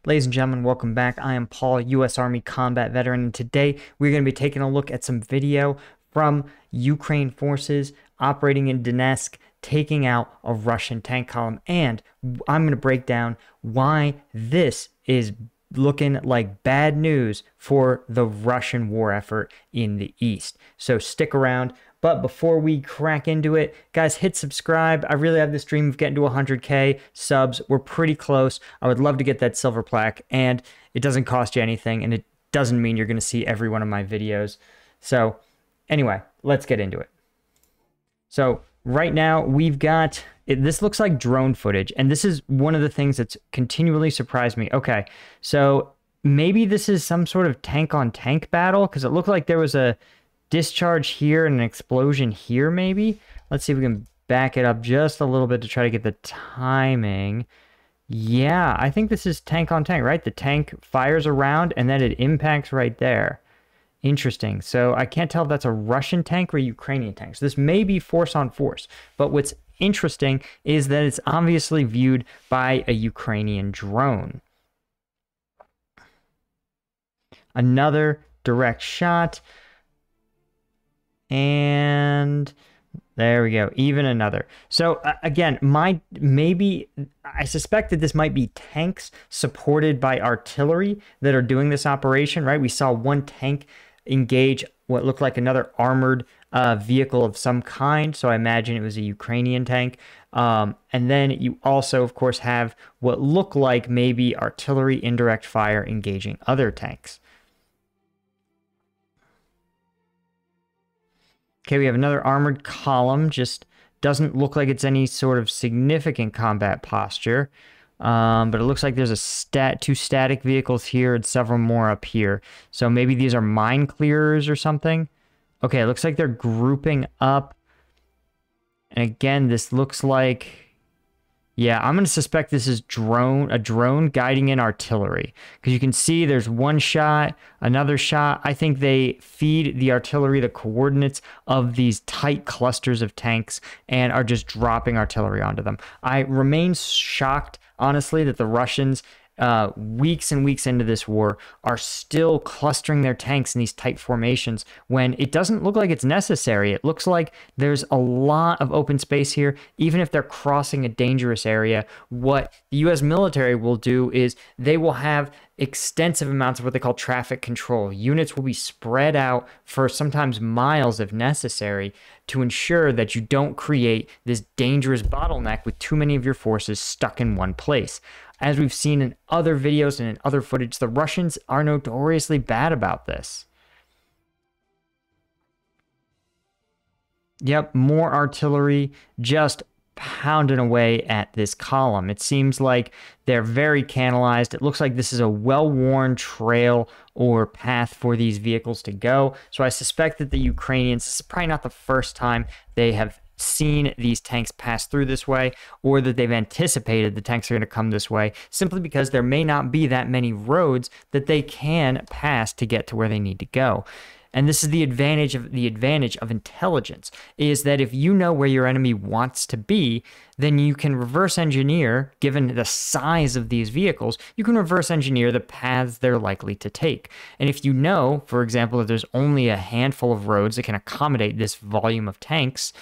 Ladies and gentlemen, welcome back. I am Paul, U.S. Army combat veteran, and today we're going to be taking a look at some video from Ukraine forces operating in Donetsk, taking out a Russian tank column, and I'm going to break down why this is looking like bad news for the Russian war effort in the East. So stick around. But before we crack into it, guys, hit subscribe. I really have this dream of getting to 100K subs. We're pretty close. I would love to get that silver plaque, and it doesn't cost you anything, and it doesn't mean you're going to see every one of my videos. So anyway, let's get into it. So right now we've got, this looks like drone footage, and this is one of the things that's continually surprised me. Okay, so maybe this is some sort of tank-on-tank battle, because it looked like there was a discharge here and an explosion here, maybe. Let's see if we can back it up just a little bit to try to get the timing. Yeah, I think this is tank on tank, right? The tank fires around and then it impacts right there. Interesting. So I can't tell if that's a Russian tank or a Ukrainian tank. So this may be force on force. But what's interesting is that it's obviously viewed by a Ukrainian drone. Another direct shot. And there we go, even another. So again, I suspect that this might be tanks supported by artillery that are doing this operation, right? We saw one tank engage what looked like another armored vehicle of some kind, so I imagine it was a Ukrainian tank. And then you also, of course, have what look like maybe artillery indirect fire engaging other tanks. Okay, we have another armored column. Just doesn't look like it's any sort of significant combat posture. But it looks like there's two static vehicles here and several more up here. So maybe these are mine clearers or something. Okay, it looks like they're grouping up. And again, this looks like... Yeah, I'm going to suspect this is a drone guiding in artillery. Because you can see there's one shot, another shot. I think they feed the artillery the coordinates of these tight clusters of tanks and are just dropping artillery onto them. I remain shocked, honestly, that the Russians, weeks and weeks into this war, are still clustering their tanks in these tight formations when it doesn't look like it's necessary. It looks like there's a lot of open space here. Even if they're crossing a dangerous area, what the U.S. military will do is they will have extensive amounts of what they call traffic control. Units will be spread out for sometimes miles if necessary to ensure that you don't create this dangerous bottleneck with too many of your forces stuck in one place. As we've seen in other videos and in other footage, the Russians are notoriously bad about this. Yep, more artillery just pounding away at this column. It seems like they're very canalized. It looks like this is a well-worn trail or path for these vehicles to go. So I suspect that the Ukrainians, this is probably not the first time they have seen these tanks pass through this way, or that they've anticipated the tanks are going to come this way, simply because there may not be that many roads that they can pass to get to where they need to go. And this is the advantage of intelligence, is that if you know where your enemy wants to be, then you can reverse engineer, given the size of these vehicles, you can reverse engineer the paths they're likely to take. And if you know, for example, that there's only a handful of roads that can accommodate this volume of tanks,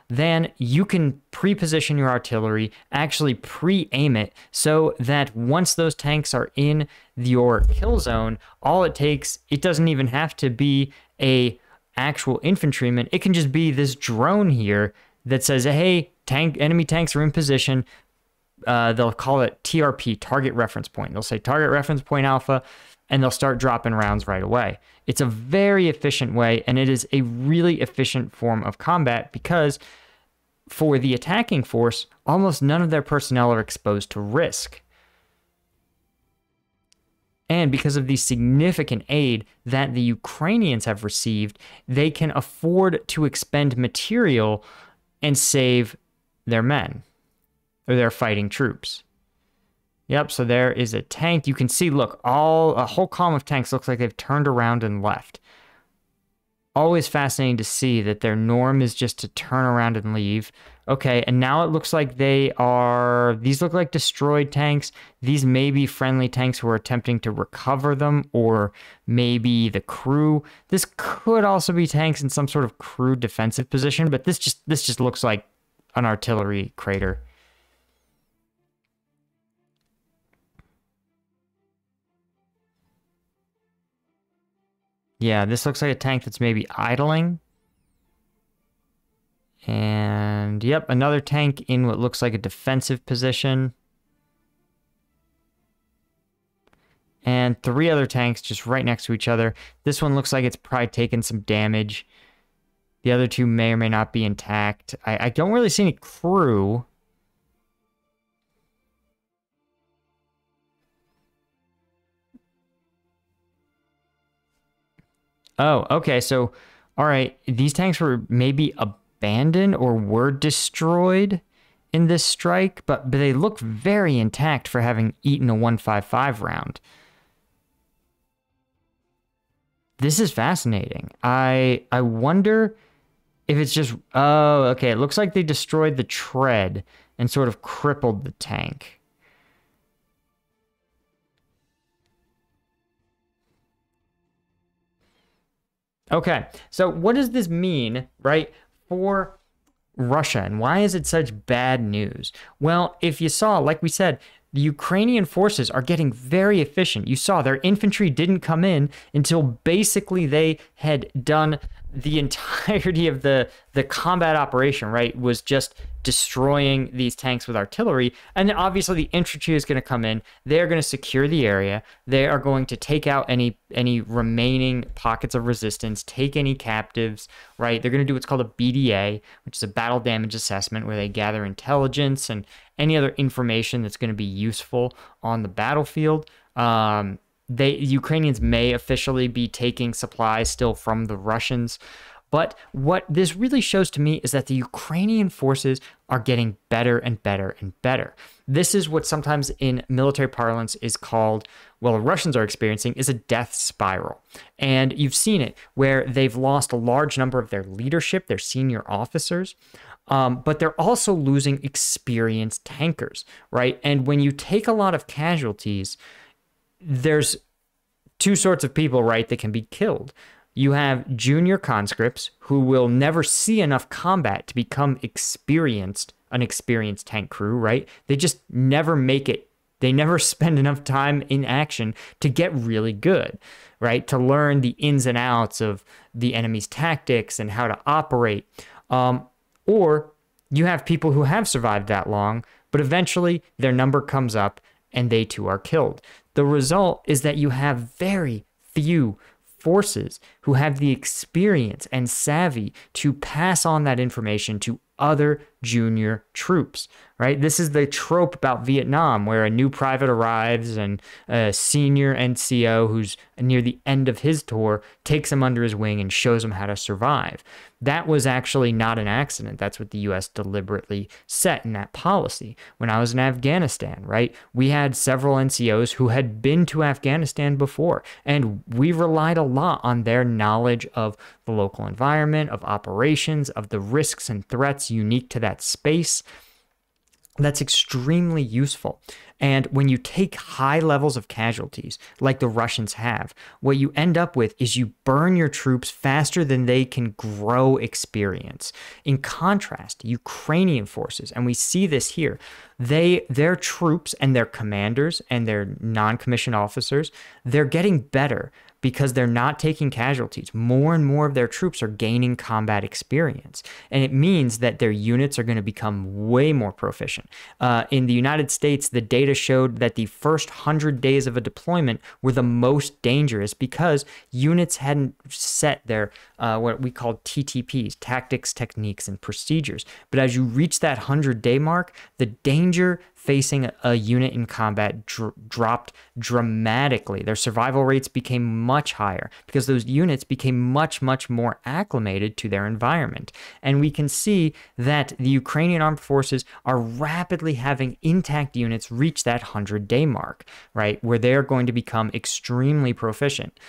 then you can pre-position your artillery, actually pre-aim it, so that once those tanks are in your kill zone, all it takes, it doesn't even have to be a actual infantryman. It can just be this drone here that says, hey, enemy tanks are in position. They'll call it TRP, target reference point. They'll say target reference point alpha, and they'll start dropping rounds right away. It's a very efficient way, and it is a really efficient form of combat because for the attacking force, almost none of their personnel are exposed to risk. And because of the significant aid that the Ukrainians have received, they can afford to expend material and save their men, or their fighting troops. Yep, so there is a tank. You can see, look, a whole column of tanks looks like they've turned around and left. Always fascinating to see that their norm is just to turn around and leave. Okay, and now it looks like these look like destroyed tanks. These may be friendly tanks who are attempting to recover them, or maybe the crew. This could also be tanks in some sort of crew defensive position, but this just looks like an artillery crater. Yeah, this looks like a tank that's maybe idling. And yep, another tank in what looks like a defensive position. And 3 other tanks just right next to each other. This one looks like it's probably taken some damage. The other 2 may or may not be intact. I don't really see any crew. Oh, okay. So, all right. These tanks were maybe abandoned or were destroyed in this strike, but they look very intact for having eaten a 155 round. This is fascinating. I wonder if it's just... Oh, okay. It looks like they destroyed the tread and sort of crippled the tank. Okay, so what does this mean, right, for Russia, and why is it such bad news? Well, if you saw, like we said, the Ukrainian forces are getting very efficient. You saw their infantry didn't come in until basically they had done the entirety of the combat operation, right? Was just destroying these tanks with artillery. And then obviously the infantry is going to come in. They're going to secure the area. They are going to take out any remaining pockets of resistance, take any captives, right? They're going to do what's called a BDA, which is a battle damage assessment, where they gather intelligence and any other information that's going to be useful on the battlefield. Ukrainians may officially be taking supplies still from the Russians. But what this really shows to me is that the Ukrainian forces are getting better and better and better. This is what sometimes in military parlance is called, well, the Russians are experiencing, is a death spiral. And you've seen it where they've lost a large number of their leadership, their senior officers. But they're also losing experienced tankers, right? And when you take a lot of casualties, there's 2 sorts of people, right, that can be killed. You have junior conscripts who will never see enough combat to become an experienced tank crew, right? They just never make it. They never spend enough time in action to get really good, right? To learn the ins and outs of the enemy's tactics and how to operate. Or you have people who have survived that long, but eventually their number comes up and they too are killed. The result is that you have very few forces who have the experience and savvy to pass on that information to other junior troops, right? This is the trope about Vietnam, where a new private arrives and a senior NCO who's near the end of his tour takes him under his wing and shows him how to survive. That was actually not an accident. That's what the U.S. deliberately set in that policy. When I was in Afghanistan, right, we had several NCOs who had been to Afghanistan before, and we relied a lot on their knowledge of the local environment, of operations, of the risks and threats unique to that space. That's extremely useful. And when you take high levels of casualties, like the Russians have, what you end up with is you burn your troops faster than they can grow experience. In contrast, Ukrainian forces, and we see this here, their troops and their commanders and their non-commissioned officers, they're getting better because they're not taking casualties. More and more of their troops are gaining combat experience. And it means that their units are going to become way more proficient. In the United States, the data showed that the first 100 days of a deployment were the most dangerous because units hadn't set their, what we call TTPs, tactics, techniques, and procedures. But as you reach that 100-day mark, the danger facing a unit in combat dropped dramatically. Their survival rates became much higher because those units became much, much more acclimated to their environment. And we can see that the Ukrainian armed forces are rapidly having intact units reach that 100-day mark, right, where they're going to become extremely proficient.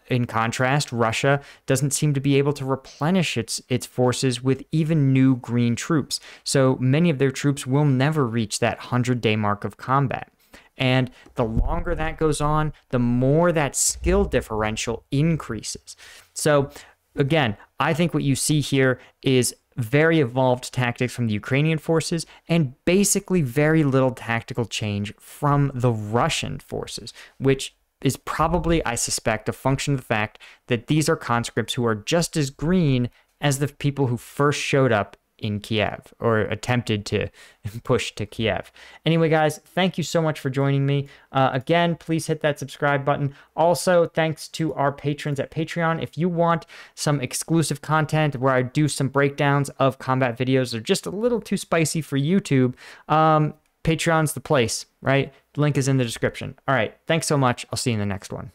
In contrast, Russia doesn't seem to be able to replenish its forces with even new green troops. So many of their troops will never reach that 100-day mark of combat. And the longer that goes on, the more that skill differential increases. So again, I think what you see here is very evolved tactics from the Ukrainian forces and basically very little tactical change from the Russian forces, which is probably, I suspect, a function of the fact that these are conscripts who are just as green as the people who first showed up in Kiev or attempted to push to Kiev. Anyway, guys, thank you so much for joining me. Again, please hit that subscribe button. Also, thanks to our patrons at Patreon. If you want some exclusive content where I do some breakdowns of combat videos that are just a little too spicy for YouTube, Patreon's the place, right? Link is in the description. All right, thanks so much. I'll see you in the next one.